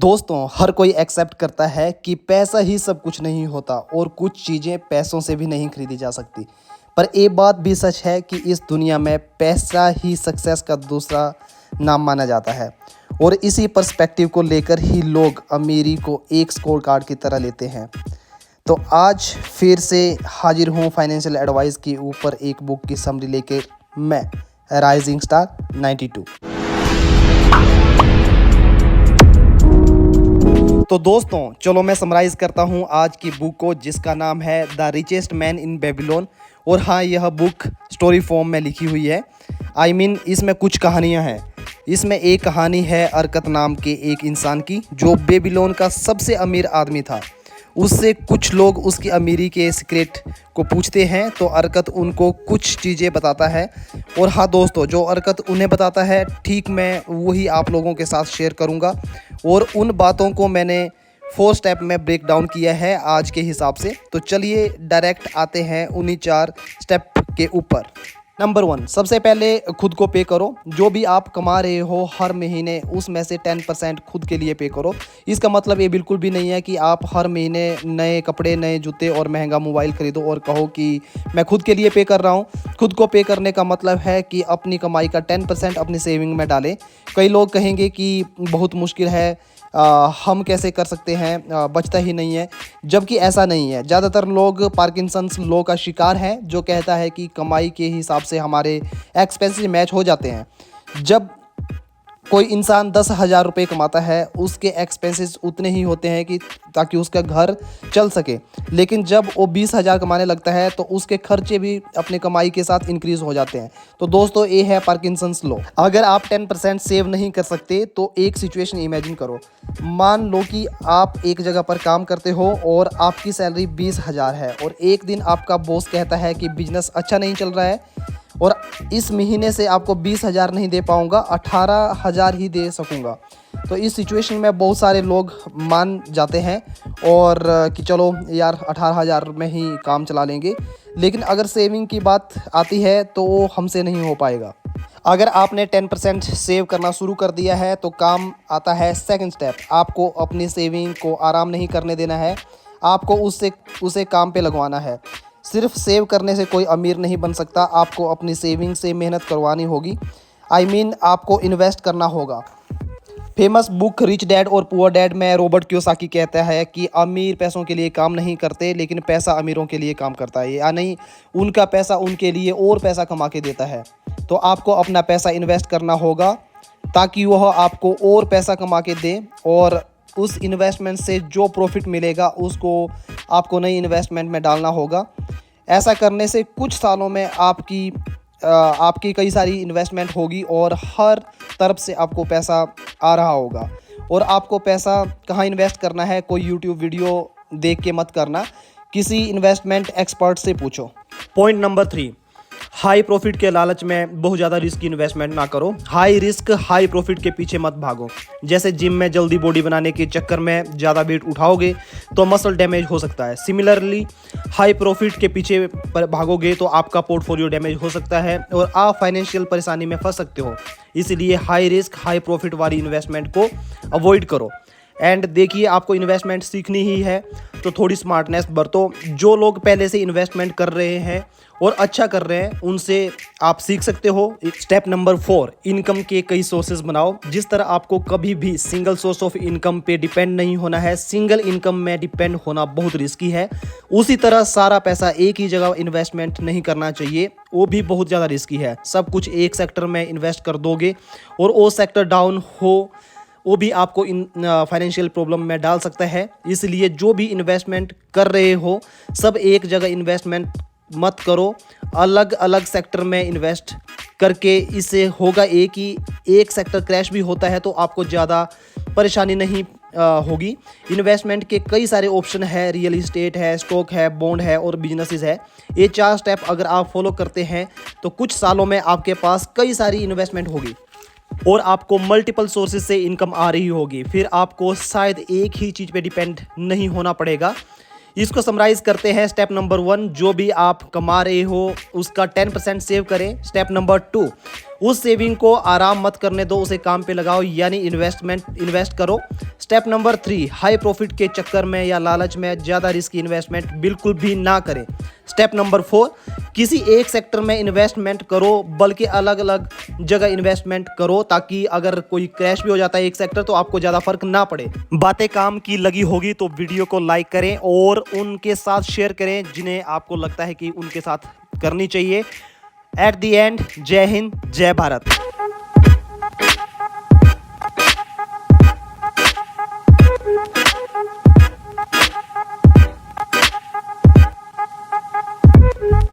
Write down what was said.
दोस्तों, हर कोई एक्सेप्ट करता है कि पैसा ही सब कुछ नहीं होता और कुछ चीज़ें पैसों से भी नहीं खरीदी जा सकती। पर एक बात भी सच है कि इस दुनिया में पैसा ही सक्सेस का दूसरा नाम माना जाता है। और इसी पर्सपेक्टिव को लेकर ही लोग अमीरी को एक स्कोर कार्ड की तरह लेते हैं। तो आज फिर से हाजिर हूँ फाइनेंशियल एडवाइस के ऊपर एक बुक की समरी लेकर, मैं राइजिंग स्टार 92। तो दोस्तों, चलो मैं समराइज़ करता हूँ आज की बुक को, जिसका नाम है the richest man in Babylon. और हाँ, यह बुक स्टोरी फॉर्म में लिखी हुई है। इसमें कुछ कहानियाँ हैं। इसमें एक कहानी है अरकत नाम के एक इंसान की, जो बेबीलोन का सबसे अमीर आदमी था। उससे कुछ लोग उसकी अमीरी के सीक्रेट को पूछते हैं, तो अरकत उनको कुछ चीज़ें बताता है। और हाँ दोस्तों, जो अरकत उन्हें बताता है, ठीक मैं वही आप लोगों के साथ शेयर करूँगा। और उन बातों को मैंने 4 स्टेप में ब्रेक डाउन किया है आज के हिसाब से। तो चलिए डायरेक्ट आते हैं उन्हीं 4 स्टेप के ऊपर। नंबर 1, सबसे पहले खुद को पे करो। जो भी आप कमा रहे हो हर महीने, उसमें से 10% खुद के लिए पे करो। इसका मतलब ये बिल्कुल भी नहीं है कि आप हर महीने नए कपड़े, नए जूते और महंगा मोबाइल खरीदो और कहो कि मैं खुद के लिए पे कर रहा हूँ। खुद को पे करने का मतलब है कि अपनी कमाई का 10% अपनी सेविंग में डालें। कई लोग कहेंगे कि बहुत मुश्किल है, हम कैसे कर सकते हैं, बचता ही नहीं है। जबकि ऐसा नहीं है। ज़्यादातर लोग पार्किंसंस लॉ का शिकार हैं, जो कहता है कि कमाई के हिसाब से हमारे एक्सपेंसेस मैच हो जाते हैं। जब कोई इंसान 10,000 रुपये कमाता है, उसके एक्सपेंसेस उतने ही होते हैं कि ताकि उसका घर चल सके। लेकिन जब वो 20,000 कमाने लगता है, तो उसके खर्चे भी अपने कमाई के साथ इंक्रीज हो जाते हैं। तो दोस्तों, ये है पार्किंसंस लॉ। अगर आप 10% सेव नहीं कर सकते, तो एक सिचुएशन इमेजिन करो। मान लो कि आप एक जगह पर काम करते हो और आपकी सैलरी 20,000 है, और एक दिन आपका बॉस कहता है कि बिजनेस अच्छा नहीं चल रहा है और इस महीने से आपको 20,000 नहीं दे पाऊंगा, 18,000 ही दे सकूंगा। तो इस सिचुएशन में बहुत सारे लोग मान जाते हैं और कि चलो यार 18,000 में ही काम चला लेंगे। लेकिन अगर सेविंग की बात आती है, तो वो हमसे नहीं हो पाएगा। अगर आपने 10% सेव करना शुरू कर दिया है, तो काम आता है सेकंड स्टेप। आपको अपनी सेविंग को आराम नहीं करने देना है, आपको उसे काम पे लगवाना है। सिर्फ सेव करने से कोई अमीर नहीं बन सकता। आपको अपनी सेविंग से मेहनत करवानी होगी। आपको इन्वेस्ट करना होगा। फेमस बुक रिच डैड और पुअर डैड में रॉबर्ट कियोसाकी कहता है कि अमीर पैसों के लिए काम नहीं करते, लेकिन पैसा अमीरों के लिए काम करता है। या नहीं, उनका पैसा उनके लिए और पैसा कमा के देता है। तो आपको अपना पैसा इन्वेस्ट करना होगा, ताकि वह आपको और पैसा कमा के दे, और उस इन्वेस्टमेंट से जो प्रॉफिट मिलेगा उसको आपको नई इन्वेस्टमेंट में डालना होगा। ऐसा करने से कुछ सालों में आपकी कई सारी इन्वेस्टमेंट होगी और हर तरफ से आपको पैसा आ रहा होगा। और आपको पैसा कहाँ इन्वेस्ट करना है, कोई यूट्यूब वीडियो देख के मत करना, किसी इन्वेस्टमेंट एक्सपर्ट से पूछो। पॉइंट नंबर 3, हाई प्रॉफिट के लालच में बहुत ज़्यादा रिस्क इन्वेस्टमेंट ना करो। हाई रिस्क हाई प्रॉफिट के पीछे मत भागो। जैसे जिम में जल्दी बॉडी बनाने के चक्कर में ज़्यादा वेट उठाओगे तो मसल डैमेज हो सकता है। सिमिलरली, हाई प्रॉफिट के पीछे भागोगे तो आपका पोर्टफोलियो डैमेज हो सकता है और आप फाइनेंशियल परेशानी में फंस सकते हो। इसलिए हाई रिस्क हाई प्रॉफिट वाली इन्वेस्टमेंट को अवॉइड करो। एंड देखिए, आपको इन्वेस्टमेंट सीखनी ही है, तो थोड़ी स्मार्टनेस बरतो। जो लोग पहले से इन्वेस्टमेंट कर रहे हैं और अच्छा कर रहे हैं, उनसे आप सीख सकते हो। स्टेप नंबर 4, इनकम के कई सोर्सेज बनाओ। जिस तरह आपको कभी भी सिंगल सोर्स ऑफ इनकम पे डिपेंड नहीं होना है, सिंगल इनकम में डिपेंड होना बहुत रिस्की है, उसी तरह सारा पैसा एक ही जगह इन्वेस्टमेंट नहीं करना चाहिए, वो भी बहुत ज़्यादा रिस्की है। सब कुछ एक सेक्टर में इन्वेस्ट कर दोगे और वो सेक्टर डाउन हो, वो भी आपको फाइनेंशियल प्रॉब्लम में डाल सकता है। इसलिए जो भी इन्वेस्टमेंट कर रहे हो, सब एक जगह इन्वेस्टमेंट मत करो, अलग अलग सेक्टर में इन्वेस्ट करके। इससे होगा एक सेक्टर क्रैश भी होता है तो आपको ज़्यादा परेशानी नहीं होगी। इन्वेस्टमेंट के कई सारे ऑप्शन है, रियल इस्टेट है, स्टॉक है, बॉन्ड है और बिजनेसेस है। ये 4 स्टेप अगर आप फॉलो करते हैं, तो कुछ सालों में आपके पास कई सारी इन्वेस्टमेंट होगी और आपको मल्टीपल सोर्सेज से इनकम आ रही होगी। फिर आपको शायद एक ही चीज़ पे डिपेंड नहीं होना पड़ेगा। इसको समराइज करते हैं। स्टेप नंबर 1, जो भी आप कमा रहे हो उसका 10% सेव करें। स्टेप नंबर 2, उस सेविंग को आराम मत करने दो, उसे काम पे लगाओ, यानी इन्वेस्ट करो। स्टेप नंबर 3, हाई प्रॉफिट के चक्कर में या लालच में ज़्यादा रिस्की इन्वेस्टमेंट बिल्कुल भी ना करें। स्टेप नंबर 4, किसी एक सेक्टर में इन्वेस्टमेंट करो, बल्कि अलग अलग जगह इन्वेस्टमेंट करो, ताकि अगर कोई क्रैश भी हो जाता है एक सेक्टर तो आपको ज़्यादा फर्क ना पड़े। बातें काम की लगी होगी तो वीडियो को लाइक करें और उनके साथ शेयर करें जिन्हें आपको लगता है कि उनके साथ करनी चाहिए। एट द एंड, जय हिंद, जय भारत।